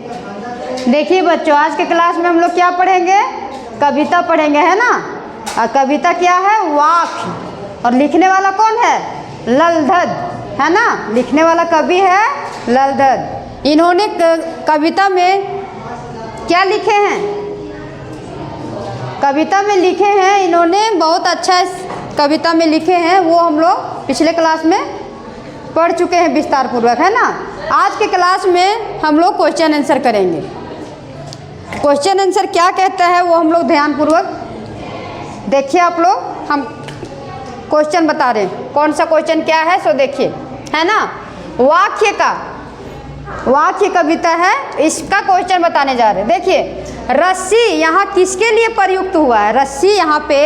देखिए बच्चों, आज के क्लास में हम लोग क्या पढ़ेंगे? कविता पढ़ेंगे, है ना। और कविता क्या है? वाक्य। और लिखने वाला कौन है? ललधद, है ना। लिखने वाला कवि है ललधद। इन्होंने कविता में क्या लिखे हैं? कविता में लिखे हैं इन्होंने, बहुत अच्छा कविता में लिखे हैं, वो हम लोग पिछले क्लास में पढ़ चुके हैं विस्तार पूर्वक, है ना। आज के क्लास में हम लोग क्वेश्चन आंसर करेंगे। क्वेश्चन आंसर क्या कहता है वो हम लोग ध्यान पूर्वक देखिए। आप लोग, हम क्वेश्चन बता रहे हैं, कौन सा क्वेश्चन क्या है सो देखिए, है ना। वाक्य कविता है, इसका क्वेश्चन बताने जा रहे हैं। देखिए, रस्सी यहाँ किसके लिए प्रयुक्त हुआ है? रस्सी यहाँ पे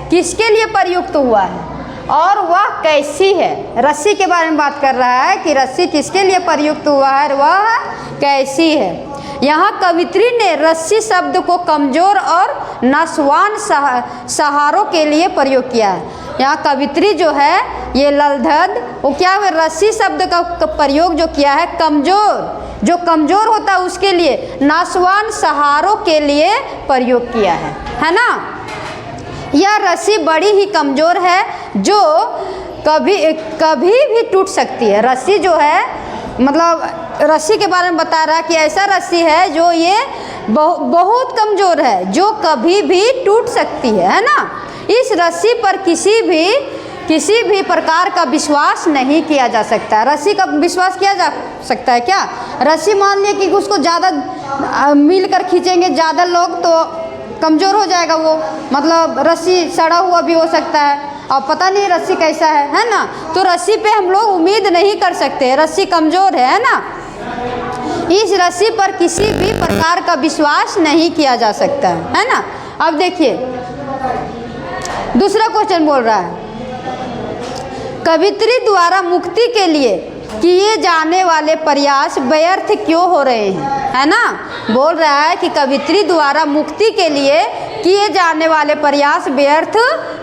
किसके लिए प्रयुक्त हुआ है और वह कैसी है? रस्सी के बारे में बात कर रहा है कि रस्सी किसके लिए प्रयुक्त हुआ है और वह कैसी है। यहाँ कवित्री ने रस्सी शब्द को कमजोर और नस्वान सहारों के लिए प्रयोग किया है। यहाँ कवित्री जो है ये ललधद, वो क्या है, रस्सी शब्द का प्रयोग जो किया है कमजोर, जो कमजोर होता है उसके लिए, नासवान सहारों के लिए प्रयोग किया है ना। यह रस्सी बड़ी ही कमजोर है जो कभी भी टूट सकती है। रस्सी जो है, मतलब रस्सी के बारे में बता रहा है कि ऐसा रस्सी है जो ये बहुत कमजोर है, जो कभी भी टूट सकती है ना। इस रस्सी पर किसी भी प्रकार का विश्वास नहीं किया जा सकता। रस्सी का विश्वास किया जा सकता है क्या? रस्सी मान लिया कि उसको ज़्यादा मिलकर खींचेंगे ज़्यादा लोग तो कमज़ोर हो जाएगा वो, मतलब रस्सी सड़ा हुआ भी हो सकता है और पता नहीं रस्सी कैसा है ना। तो रस्सी पे हम लोग उम्मीद नहीं कर सकते, रस्सी कमज़ोर है ना। इस रस्सी पर किसी भी प्रकार का विश्वास नहीं किया जा सकता है ना। अब देखिए दूसरा क्वेश्चन बोल रहा है, कवित्री द्वारा मुक्ति के लिए किए जाने वाले प्रयास व्यर्थ क्यों हो रहे हैं, है ना। बोल रहा है कि कवित्री द्वारा मुक्ति के लिए किए जाने वाले प्रयास व्यर्थ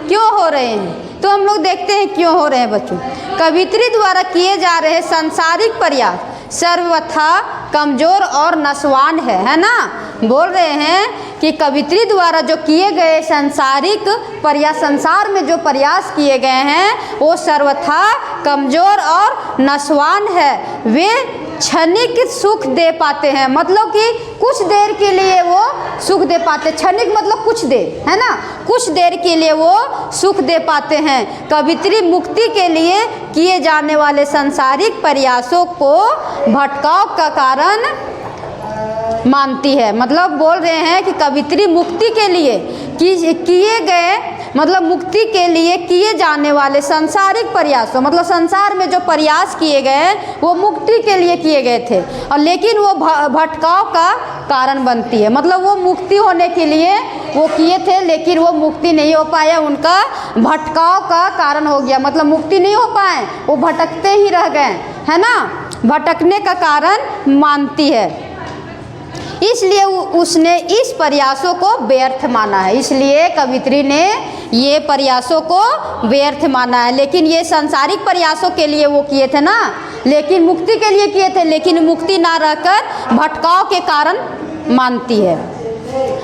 क्यों हो रहे हैं। तो हम लोग देखते हैं क्यों हो रहे हैं बच्चों। कवित्री द्वारा किए जा रहे सांसारिक प्रयास सर्वथा कमजोर और नस्वान है ना। बोल रहे हैं कि कवित्री द्वारा जो किए गए सांसारिक प्रयास, संसार में जो प्रयास किए गए हैं वो सर्वथा कमजोर और नस्वान है। वे क्षणिक सुख दे पाते हैं, मतलब कि कुछ देर के लिए वो सुख दे पाते। क्षणिक मतलब कुछ देर, है ना, कुछ देर के लिए वो सुख दे पाते हैं। कवित्री मुक्ति के लिए किए जाने वाले सांसारिक प्रयासों को भटकाव का कारण मानती है। मतलब बोल रहे हैं कि कवित्री मुक्ति के लिए किए गए, मतलब मुक्ति के लिए किए जाने वाले सांसारिक प्रयासों, मतलब संसार में जो प्रयास किए गए वो मुक्ति के लिए किए गए थे, और लेकिन वो भटकाव का कारण बनती है। मतलब वो मुक्ति होने के लिए वो किए थे लेकिन वो मुक्ति नहीं हो पाया, उनका भटकाव का कारण हो गया। मतलब मुक्ति नहीं हो पाए, वो भटकते ही रह गए, है ना। भटकने का कारण मानती है, इसलिए उसने इस प्रयासों को व्यर्थ माना है। इसलिए कवित्री ने ये प्रयासों को व्यर्थ माना है। लेकिन ये सांसारिक प्रयासों के लिए वो किए थे ना, लेकिन मुक्ति के लिए किए थे, लेकिन मुक्ति ना रहकर भटकाव के कारण मानती है।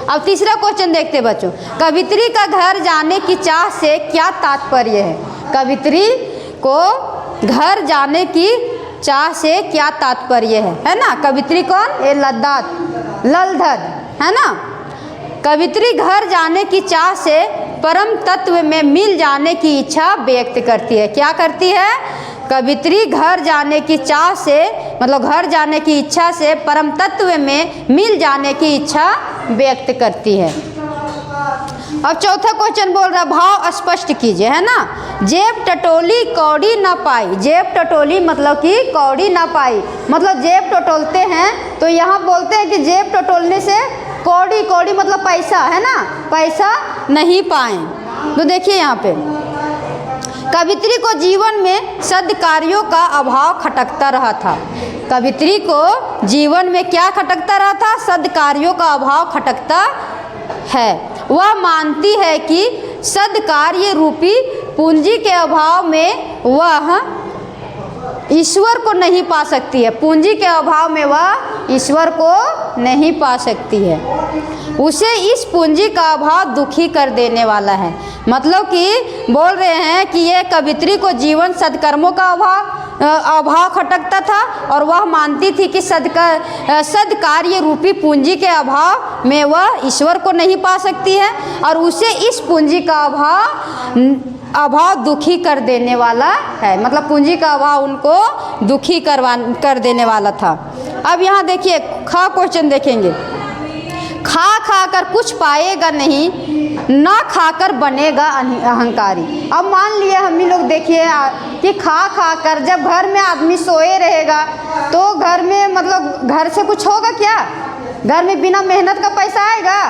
अब तीसरा क्वेश्चन देखते बच्चों, कवित्री का घर जाने की चाह से क्या तात्पर्य है? कवित्री को घर जाने की चाह से क्या तात्पर्य है ना। कवित्री कौन? ये ललधद, है ना। कवित्री घर जाने की चाह से परम तत्व में मिल जाने की इच्छा व्यक्त करती है। क्या करती है? कवित्री घर जाने की चाह से, मतलब घर जाने की इच्छा से परम तत्व में मिल जाने की इच्छा व्यक्त करती है। अब चौथा क्वेश्चन बोल रहा, भाव स्पष्ट कीजिए, है ना। जेब टटोली कौड़ी ना पाई। जेब टटोली मतलब कि कौड़ी ना पाई, मतलब जेब टटोलते हैं तो यहाँ बोलते हैं कि जेब टटोलने से कौड़ी मतलब पैसा, है ना, पैसा नहीं पाए। तो देखिए यहाँ पे कवित्री को जीवन में सद्कार्यों का अभाव खटकता रहा था। कवित्री को जीवन में क्या खटकता रहा था? सद्कार्यों का अभाव खटकता है। वह मानती है कि सद्कार्य रूपी पूंजी के अभाव में वह ईश्वर को नहीं पा सकती है। पूंजी के अभाव में वह ईश्वर को नहीं पा सकती है। उसे इस पूंजी का अभाव दुखी कर देने वाला है। मतलब कि बोल रहे हैं कि ये कवित्री को जीवन सद्कर्मों का अभाव खटकता था और वह मानती थी कि सद्कार्य रूपी पूंजी के अभाव में वह ईश्वर को नहीं पा सकती है और उसे इस पूंजी का अभाव दुखी कर देने वाला है। मतलब पूंजी का अभाव उनको दुखी कर देने वाला था। अब यहाँ देखिए खा क्वेश्चन देखेंगे। खा कर कुछ पाएगा नहीं, ना खाकर बनेगा अहंकारी। अब मान लिए हम ही लोग देखिए कि खा कर जब घर में आदमी सोए रहेगा तो घर में मतलब घर से कुछ होगा क्या? घर में बिना मेहनत का पैसा आएगा?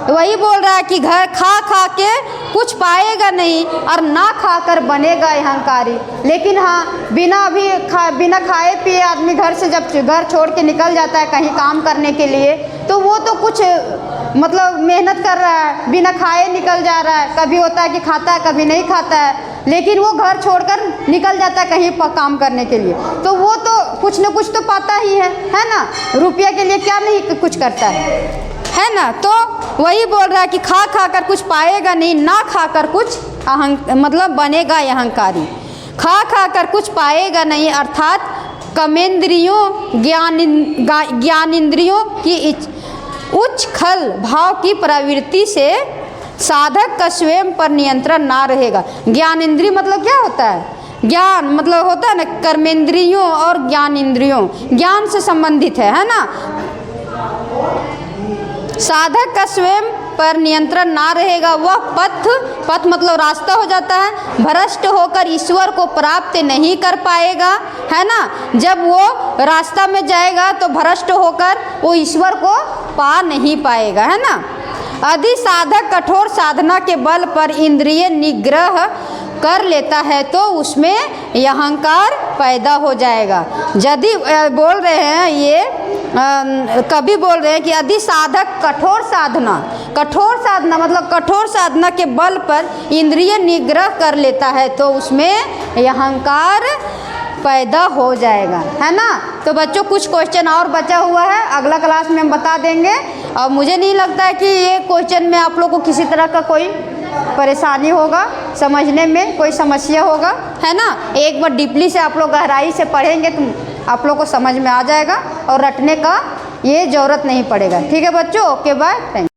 तो वही बोल रहा है कि घर खा के कुछ पाएगा नहीं और ना खाकर बनेगा अहंकारी। लेकिन हाँ बिना खाए पिए आदमी घर से जब घर छोड़ के निकल जाता है कहीं काम करने के लिए तो वो तो कुछ मतलब मेहनत कर रहा है, बिना खाए निकल जा रहा है। कभी होता है कि खाता है, कभी नहीं खाता है, लेकिन वो घर छोड़कर निकल जाता है कहीं काम करने के लिए, तो वो तो कुछ न कुछ तो पाता ही है ना? रुपया के लिए क्या नहीं कुछ करता है ना? तो वही बोल रहा है कि खा कर कुछ पाएगा नहीं, ना खाकर कुछ मतलब बनेगा अहंकारी। खा कर कुछ पाएगा नहीं अर्थात कर्मेंद्रियों ज्ञानेंद्रियों की उच्च खल भाव की प्रवृत्ति से साधक का स्वयं पर नियंत्रण ना रहेगा। ज्ञानेंद्रिय मतलब क्या होता है? ज्ञान मतलब होता है ना कर्मेंद्रियों और ज्ञानेंद्रियों, ज्ञान से संबंधित है ना? साधक का स्वयं पर नियंत्रण ना रहेगा, वह पथ मतलब रास्ता हो जाता है, भ्रष्ट होकर ईश्वर को प्राप्त नहीं कर पाएगा, है ना? जब वो रास्ता में जाएगा तो भ्रष्ट होकर वो ईश्वर को पा नहीं पाएगा, है ना? यदि साधक कठोर साधना के बल पर इंद्रिय निग्रह कर लेता है तो उसमें अहंकार पैदा हो जाएगा। यदि बोल रहे हैं ये कभी बोल रहे हैं कि यदि साधक कठोर साधना मतलब कठोर साधना के बल पर इंद्रिय निग्रह कर लेता है तो उसमें अहंकार पैदा हो जाएगा, है ना? तो बच्चों कुछ क्वेश्चन और बचा हुआ है, अगला क्लास में हम बता देंगे। और मुझे नहीं लगता है कि ये क्वेश्चन में आप लोग को किसी तरह का कोई परेशानी होगा, समझने में कोई समस्या होगा, है ना? एक बार डीपली से आप लोग गहराई से पढ़ेंगे तो आप लोग को समझ में आ जाएगा और रटने का ये ज़रूरत नहीं पड़ेगा। ठीक है बच्चों, ओके बाय, थैंक यू।